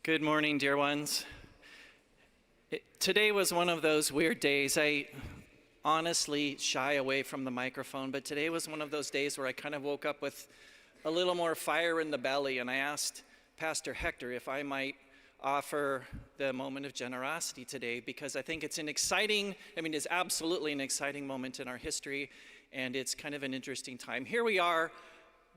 Good morning, dear ones. Today was one of those weird days. I honestly shy away from the microphone, but today was one of those days where I kind of woke up with a little more fire in the belly, and I asked Pastor Hector if I might offer the moment of generosity today, because I think it's it's absolutely an exciting moment in our history, and it's kind of an interesting time. Here we are,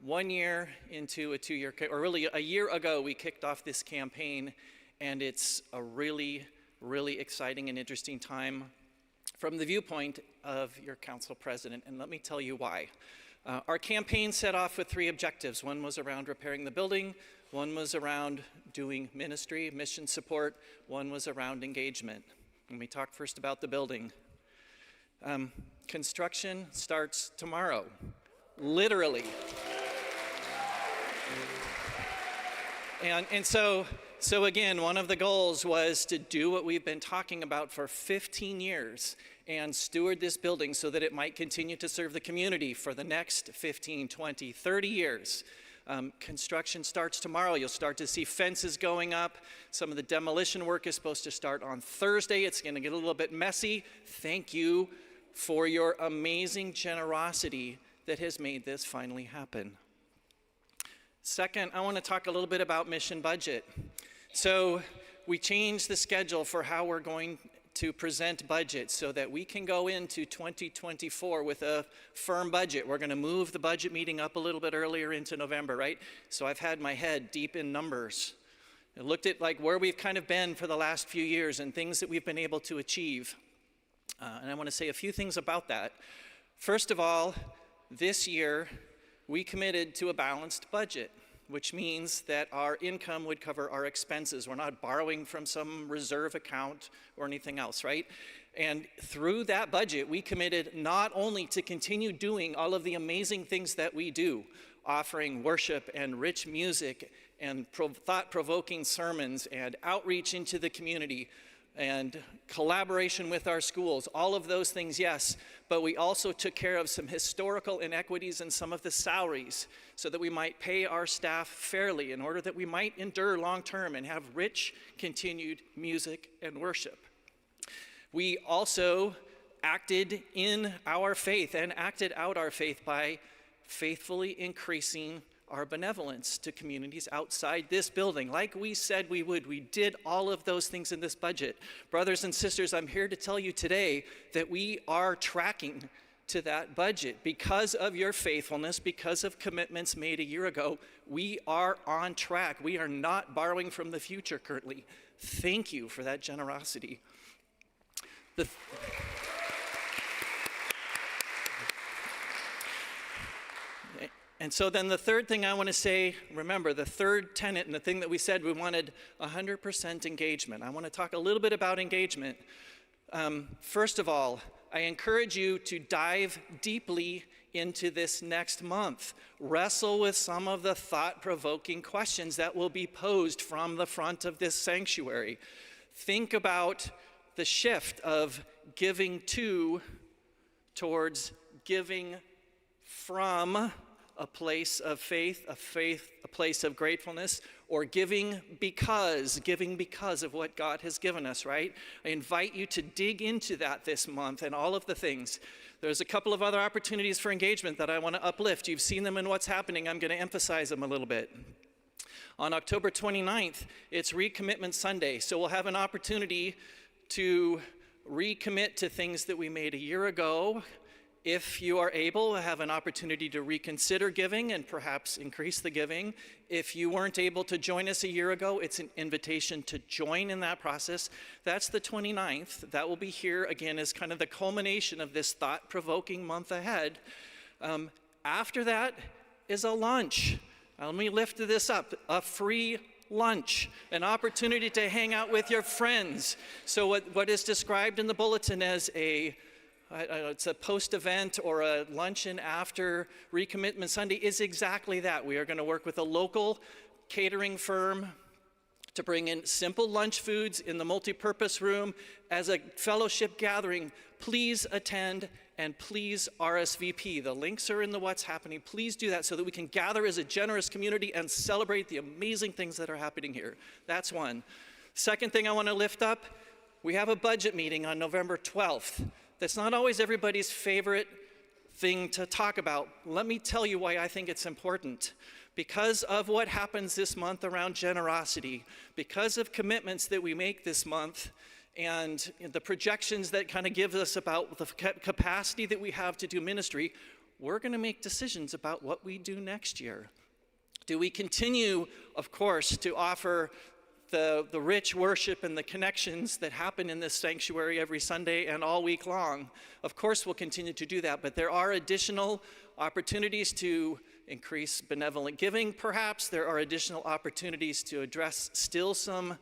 1 year into a 2-year, or really a year ago, we kicked off this campaign, and it's a really, really exciting and interesting time from the viewpoint of your council president, and let me tell you why. Our campaign set off with 3 objectives. One was around repairing the building, one was around doing ministry, mission support, one was around engagement. Let me talk first about the building. Construction starts tomorrow, literally. And so again, one of the goals was to do what we've been talking about for 15 years and steward this building so that it might continue to serve the community for the next 15, 20, 30 years. Construction starts tomorrow. You'll start to see fences going up. Some of the demolition work is supposed to start on Thursday. It's going to get a little bit messy. Thank you for your amazing generosity that has made this finally happen. Second, I want to talk a little bit about mission budget. So we changed the schedule for how we're going to present budget so that we can go into 2024 with a firm budget. We're going to move the budget meeting up a little bit earlier into November, right? So I've had my head deep in numbers. I looked at where we've kind of been for the last few years and things that we've been able to achieve. And I want to say a few things about that. First of all, this year, we committed to a balanced budget, which means that our income would cover our expenses. We're not borrowing from some reserve account or anything else, right? And through that budget, we committed not only to continue doing all of the amazing things that we do, offering worship and rich music and thought-provoking sermons and outreach into the community and collaboration with our schools, all of those things, yes, but we also took care of some historical inequities in some of the salaries so that we might pay our staff fairly in order that we might endure long-term and have rich, continued music and worship. We also acted in our faith and acted out our faith by faithfully increasing our benevolence to communities outside this building. Like we said we would, we did all of those things in this budget. Brothers and sisters, I'm here to tell you today that we are tracking to that budget. Because of your faithfulness, because of commitments made a year ago, we are on track. We are not borrowing from the future currently. Thank you for that generosity. And so then the third thing I want to say, remember, the third tenet and the thing that we said, we wanted 100% engagement. I want to talk a little bit about engagement. First of all, I encourage you to dive deeply into this next month. Wrestle with some of the thought-provoking questions that will be posed from the front of this sanctuary. Think about the shift of giving to towards giving from a place of faith, a place of gratefulness, or giving because of what God has given us, right? I invite you to dig into that this month and all of the things. There's a couple of other opportunities for engagement that I want to uplift. You've seen them in what's happening. I'm going to emphasize them a little bit. On October 29th, it's Recommitment Sunday, so we'll have an opportunity to recommit to things that we made a year ago. If you are able, have an opportunity to reconsider giving and perhaps increase the giving. If you weren't able to join us a year ago, it's an invitation to join in that process. That's the 29th. That will be here again as kind of the culmination of this thought-provoking month ahead. After that is a lunch. Let me lift this up, a free lunch, an opportunity to hang out with your friends. So what is described in the bulletin as it's a post-event or a luncheon after Recommitment Sunday is exactly that. We are going to work with a local catering firm to bring in simple lunch foods in the multipurpose room as a fellowship gathering. Please attend and please RSVP. The links are in the What's Happening. Please do that so that we can gather as a generous community and celebrate the amazing things that are happening here. That's one. Second thing I want to lift up, we have a budget meeting on November 12th. That's not always everybody's favorite thing to talk about. Let me tell you why I think it's important. Because of what happens this month around generosity, because of commitments that we make this month, and the projections that kind of give us about the capacity that we have to do ministry, we're going to make decisions about what we do next year. Do we continue, of course, to offer the rich worship and the connections that happen in this sanctuary every Sunday and all week long? Of course we'll continue to do that, but there are additional opportunities to increase benevolent giving, perhaps. There are additional opportunities to address still some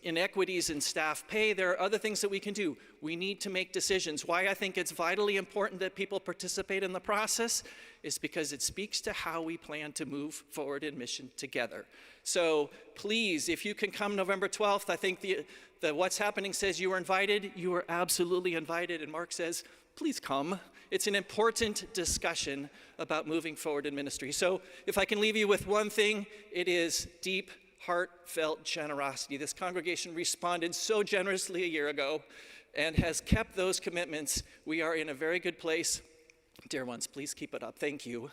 inequities in staff pay. There are other things that we can do. We need to make decisions. Why I think it's vitally important that people participate in the process is because it speaks to how we plan to move forward in mission together. So please, if you can come November 12th, I think the What's Happening says you are invited. You are absolutely invited. And Mark says, please come. It's an important discussion about moving forward in ministry. So if I can leave you with one thing, it is deep, heartfelt generosity. This congregation responded so generously a year ago and has kept those commitments. We are in a very good place. Dear ones, please keep it up. Thank you.